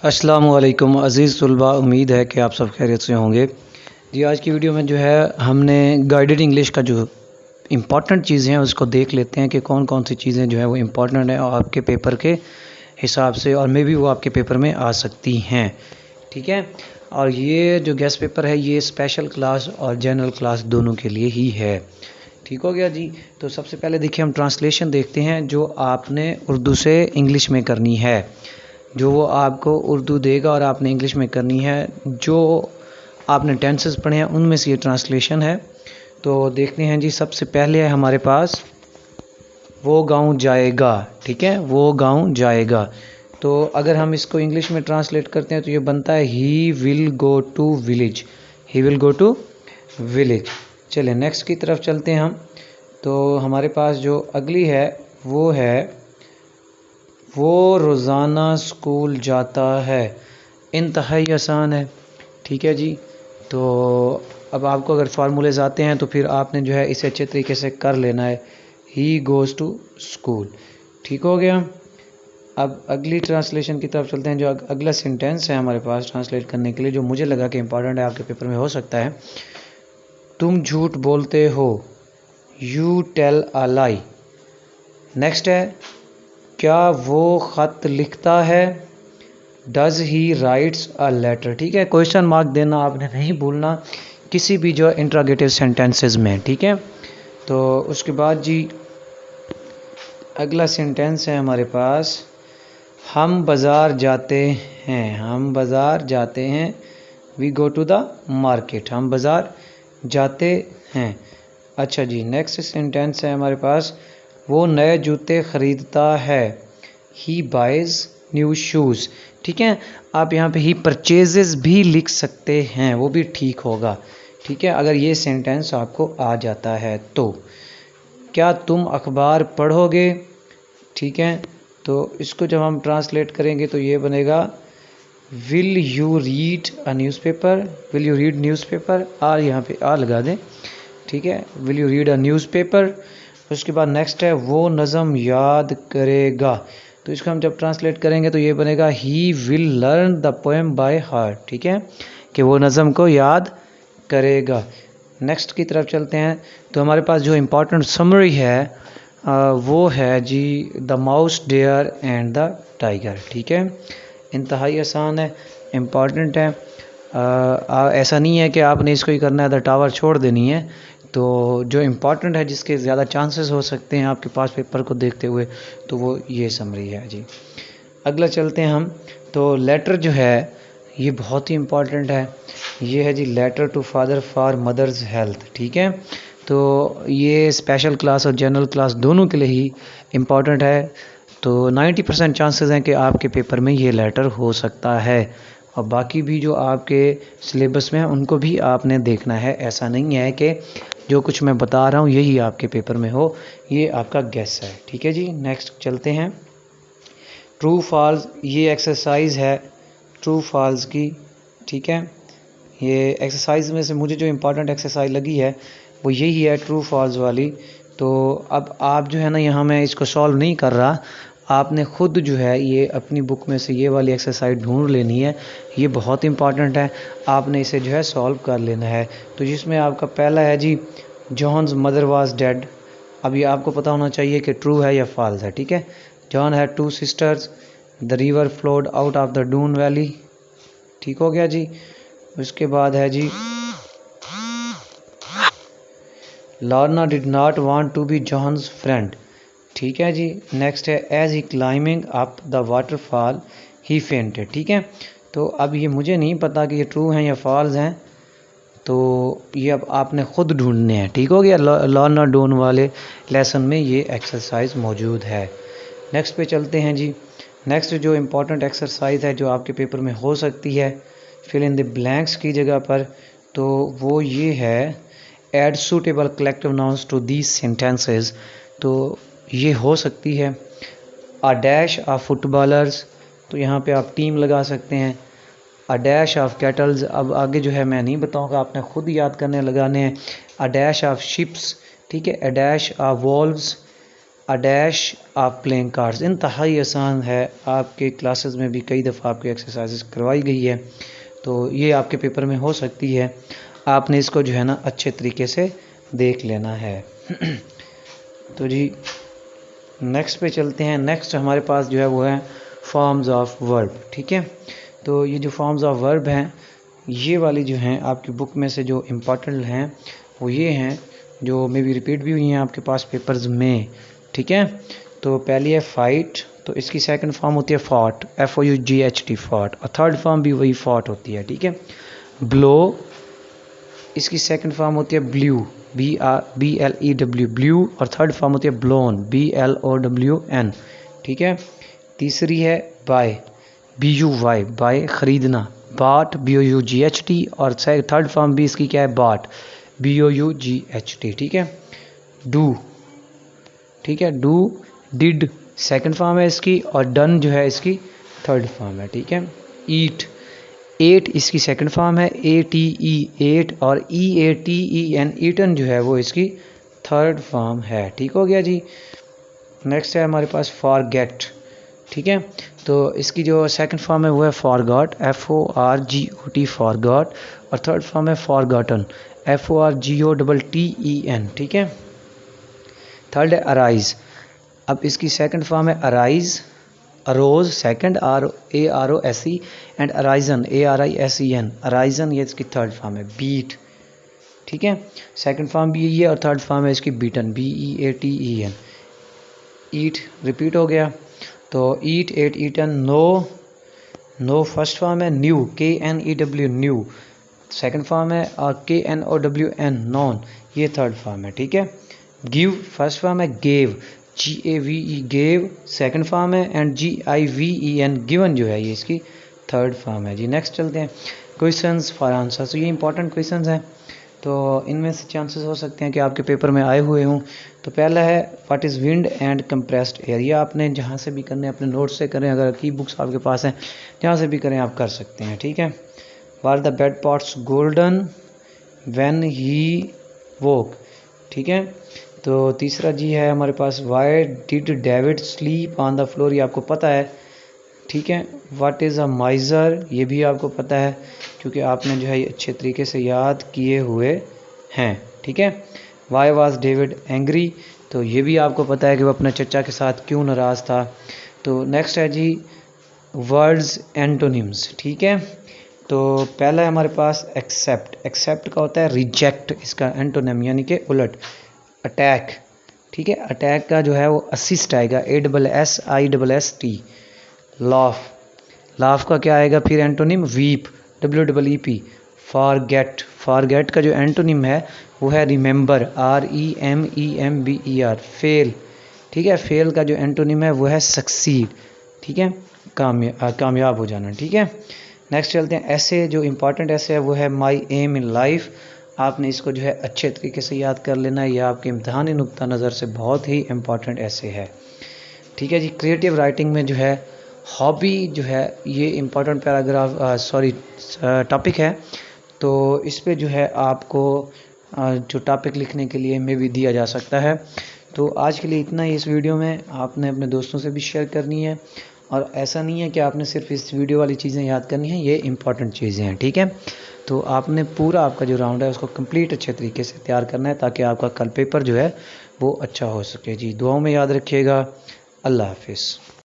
अस्सलामु अलैकुम अज़ीज़ तुलबा, उम्मीद है कि आप सब खैरियत से होंगे। जी, आज की वीडियो में जो है हमने गाइडेड इंग्लिश का जो इम्पॉर्टेंट चीज़ें हैं उसको देख लेते हैं कि कौन कौन सी चीज़ें जो है वो इम्पॉर्टेंट हैं और आपके पेपर के हिसाब से और मे बी वो आपके पेपर में आ सकती हैं। ठीक है, और ये जो गेस्ट पेपर है ये स्पेशल क्लास और जनरल क्लास दोनों के लिए ही है। ठीक हो गया जी। तो सबसे पहले देखिए हम ट्रांसलेशन देखते हैं जो आपने उर्दू से इंग्लिश में करनी है। जो वो आपको उर्दू देगा और आपने इंग्लिश में करनी है। जो आपने टेंसेस पढ़े हैं उनमें से ये ट्रांसलेशन है। तो देखते हैं जी। सबसे पहले है हमारे पास वो गांव जाएगा। ठीक है, वो गांव जाएगा। तो अगर हम इसको इंग्लिश में ट्रांसलेट करते हैं तो ये बनता है he will go to village. He will go to village. चलिए नेक्स्ट की तरफ चलते हैं हम। तो हमारे पास जो अगली है वो है वो रोज़ाना स्कूल जाता है। इंतहाई आसान है। ठीक है जी। तो अब आपको अगर फार्मूलेज आते हैं तो फिर आपने जो है इसे अच्छे तरीके से कर लेना है। He goes to school. ठीक हो गया। अब अगली ट्रांसलेशन की तरफ चलते हैं। जो अगला सेंटेंस है हमारे पास ट्रांसलेट करने के लिए, जो मुझे लगा कि इम्पॉर्टेंट है, आपके पेपर में हो सकता है। तुम झूठ बोलते हो। You tell a lie. Next है क्या वो ख़त लिखता है। Does he writes a letter. ठीक है, क्वेश्चन मार्क देना आपने नहीं भूलना किसी भी जो इंट्रोगेटिव सेंटेंसेस में। ठीक है, तो उसके बाद जी अगला सेंटेंस है हमारे पास हम बाज़ार जाते हैं। हम बाज़ार जाते हैं। We go to the market. हम बाज़ार जाते हैं। अच्छा जी, नेक्स्ट सेंटेंस है हमारे पास वो नए जूते ख़रीदता है। ही बाइज़ न्यू शूज़। ठीक है, आप यहाँ पे ही परचेजेस भी लिख सकते हैं, वो भी ठीक होगा। ठीक है, अगर ये सेंटेंस आपको आ जाता है तो। क्या तुम अखबार पढ़ोगे। ठीक है, तो इसको जब हम ट्रांसलेट करेंगे तो ये बनेगा will you read a newspaper. Will you read newspaper. आ यहाँ पे आ लगा दें। ठीक है, will you read a newspaper. उसके बाद नेक्स्ट है वो नज़म याद करेगा। तो इसको हम जब ट्रांसलेट करेंगे तो ये बनेगा he will learn the poem by heart. ठीक है, कि वो नज़म को याद करेगा। नेक्स्ट की तरफ चलते हैं। तो हमारे पास जो इम्पोर्टेंट समरी है वो है जी the mouse dare and the tiger. ठीक है, इंतहाई आसान है, इम्पॉर्टेंट है। ऐसा नहीं है कि आपने इसको ही करना है, द टावर छोड़ देनी है। तो जो इम्पॉर्टेंट है, जिसके ज़्यादा चांसेस हो सकते हैं आपके पास पेपर को देखते हुए, तो वो ये समरी है जी। अगला चलते हैं हम। तो लेटर जो है ये बहुत ही इम्पॉर्टेंट है। ये है जी letter to father for mother's health. ठीक है, तो ये स्पेशल क्लास और जनरल क्लास दोनों के लिए ही इम्पॉर्टेंट है। तो 90% चांसेस हैं कि आपके पेपर में ये लेटर हो सकता है। और बाकी भी जो आपके सिलेबस में है उनको भी आपने देखना है। ऐसा नहीं है कि जो कुछ मैं बता रहा हूँ यही आपके पेपर में हो, ये आपका गेस है। ठीक है जी, नेक्स्ट चलते हैं। ट्रू फॉल्स, ये एक्सरसाइज है ट्रू फॉल्स की। ठीक है, ये एक्सरसाइज में से मुझे जो इम्पोर्टेंट एक्सरसाइज लगी है वो यही है, ट्रू फॉल्स वाली। तो अब आप जो है ना, यहाँ मैं इसको सॉल्व नहीं कर रहा, आपने ख़ुद जो है ये अपनी बुक में से ये वाली एक्सरसाइज ढूंढ लेनी है। ये बहुत इंपॉर्टेंट है, आपने इसे जो है सॉल्व कर लेना है। तो जिसमें आपका पहला है जी जॉन्स मदर वाज डेड। अब ये आपको पता होना चाहिए कि ट्रू है या फॉल्स है। ठीक है, John had 2 sisters. The river flowed out of the Doon valley. ठीक हो गया जी। उसके बाद है जी Lorna did not want to be John's friend. ठीक है जी। नेक्स्ट है as he climbing up the waterfall he fainted. ठीक है, तो अब ये मुझे नहीं पता कि ये ट्रू हैं या फॉल्स हैं, तो ये अब आपने ख़ुद ढूंढने हैं। ठीक हो गया, लॉर्ना डून वाले लेसन में ये एक्सरसाइज मौजूद है। नेक्स्ट पे चलते हैं जी। नेक्स्ट जो इम्पोर्टेंट एक्सरसाइज है जो आपके पेपर में हो सकती है फिल इन द ब्लैंक्स की जगह पर, तो वो ये है add suitable collective nouns to these sentences. तो ये हो सकती है अ डैश ऑफ फुटबॉलर्स, तो यहाँ पे आप टीम लगा सकते हैं। अ डैश ऑफ कैटल्स, अब आगे जो है मैं नहीं बताऊँगा, आपने खुद याद करने लगाने हैं। A dash of ships. ठीक है, a dash of valves. A dash of playing cards. इंतहाई आसान है, आपके क्लासेस में भी कई दफ़ा आपकी एक्सरसाइजेस करवाई गई है, तो ये आपके पेपर में हो सकती है। आपने इसको जो है ना अच्छे तरीके से देख लेना है। तो जी नेक्स्ट पे चलते हैं। नेक्स्ट हमारे पास जो है वो है फॉर्म्स ऑफ वर्ब। ठीक है, तो ये जो फॉर्म्स ऑफ वर्ब हैं, ये वाली जो हैं आपकी बुक में से जो इम्पोर्टेंट हैं वो ये हैं, जो मे भी रिपीट भी हुई हैं आपके पास पेपर्स में। ठीक है, तो पहली है फाइट, तो इसकी सेकंड फॉर्म होती है फॉट, FOUGHT फॉट, और थर्ड फॉर्म भी वही फॉट होती है। ठीक है, ब्लो, इसकी सेकंड फॉर्म होती है ब्ल्यू, BLEW ब्ल्यू, और थर्ड फॉर्म होती है ब्लोन, BLOWN। ठीक है, तीसरी है बाय, BUY बाय, खरीदना, बाट, BOUGHT, और थर्ड फॉर्म भी इसकी क्या है बाट, BOUGHT। ठीक है, डू, ठीक है, डू, डिड सेकंड फॉर्म है इसकी, और डन जो है इसकी थर्ड फॉर्म है। ठीक है, ईट, एट इसकी सेकंड फॉर्म है, ATE एट, और EATEN ईटन जो है वो इसकी थर्ड फॉर्म है। ठीक हो गया जी। नेक्स्ट है हमारे पास फॉरगेट। ठीक है, तो इसकी जो सेकंड फॉर्म है वो है फॉरगॉट, FORGOT फॉरगॉट, और थर्ड फॉर्म है फॉरगॉटन, FORGOTTEN। ठीक है, थर्ड है अराइज, अब इसकी सेकंड फॉर्म है arise, arose second, AROSE, and arisen, ARISEN, arisen, ये इसकी थर्ड फॉर्म है। बीट, ठीक है, सेकंड फॉर्म भी यही है, और थर्ड फॉर्म है इसकी बीटन, BEATEN। ईट रिपीट हो गया, तो eat, ate, eaten. Know, know first form है, knew, KNEW knew second form है, और KNOWN नॉन, ये थर्ड फॉर्म है। ठीक है, गिव फर्स्ट फॉर्म है, gave, GAVE gave second form है, एंड GIVEN गिवन जो है ये इसकी थर्ड फॉर्म है जी। नेक्स्ट चलते हैं क्वेश्चंस फॉर आंसर। तो ये इंपॉर्टेंट क्वेश्चंस हैं, तो इनमें से चांसेस हो सकते हैं कि आपके पेपर में आए हुए हों। तो पहला है what is wind and compressed air. ये आपने जहाँ से भी करने, अपने नोट्स से करें, अगर की बुक्स आपके पास हैं जहाँ से भी करें आप कर सकते हैं। ठीक है, were the bed pots golden when he woke. ठीक है, तो तीसरा जी है हमारे पास why did David sleep on the floor, ये आपको पता है। ठीक है, व्हाट इज़ अ माइजर, ये भी आपको पता है क्योंकि आपने जो है ये अच्छे तरीके से याद किए हुए हैं। ठीक है, वाई वाज डेविड एंग्री, तो ये भी आपको पता है कि वो अपने चचा के साथ क्यों नाराज़ था। तो नेक्स्ट है जी वर्ड्स एंटोनिम्स। ठीक है, तो पहला है हमारे पास एक्सेप्ट, एक्सेप्ट का होता है रिजेक्ट, इसका एंटोनिम यानी कि उलट। अटैक, ठीक है, अटैक का जो है वो असिस्ट आएगा, ASSIST। लाफ, लाफ का क्या आएगा फिर antonym, weep, WEEP। Forget, forget का जो एंटोनिम है वो है रिमेंबर, REMEMBER। फेल, ठीक है, फेल का जो एंटोनिम है वो है सक्सीड। ठीक है, कामयाब हो जाना। ठीक है, नेक्स्ट चलते हैं ऐसे, जो इम्पोर्टेंट ऐसे है वो है माई एम इन लाइफ। आपने इसको जो है अच्छे तरीके से याद कर लेना है, यह आपके इम्तहानी नुक्ता नज़र से बहुत ही इम्पॉर्टेंट ऐसे है। ठीक है जी, क्रिएटिव राइटिंग में जो है हॉबी जो है ये इम्पॉर्टेंट पैराग्राफ टॉपिक है, तो इस पे जो है आपको जो टॉपिक लिखने के लिए में भी दिया जा सकता है। तो आज के लिए इतना ही इस वीडियो में, आपने अपने दोस्तों से भी शेयर करनी है, और ऐसा नहीं है कि आपने सिर्फ इस वीडियो वाली चीज़ें याद करनी है, ये इंपॉर्टेंट चीज़ें हैं। ठीक है, तो आपने पूरा आपका जो राउंड है उसको कंप्लीट अच्छे तरीके से तैयार करना है ताकि आपका कल पेपर जो है वो अच्छा हो सके जी। दुआओं में याद रखिएगा। अल्लाह हाफिज़।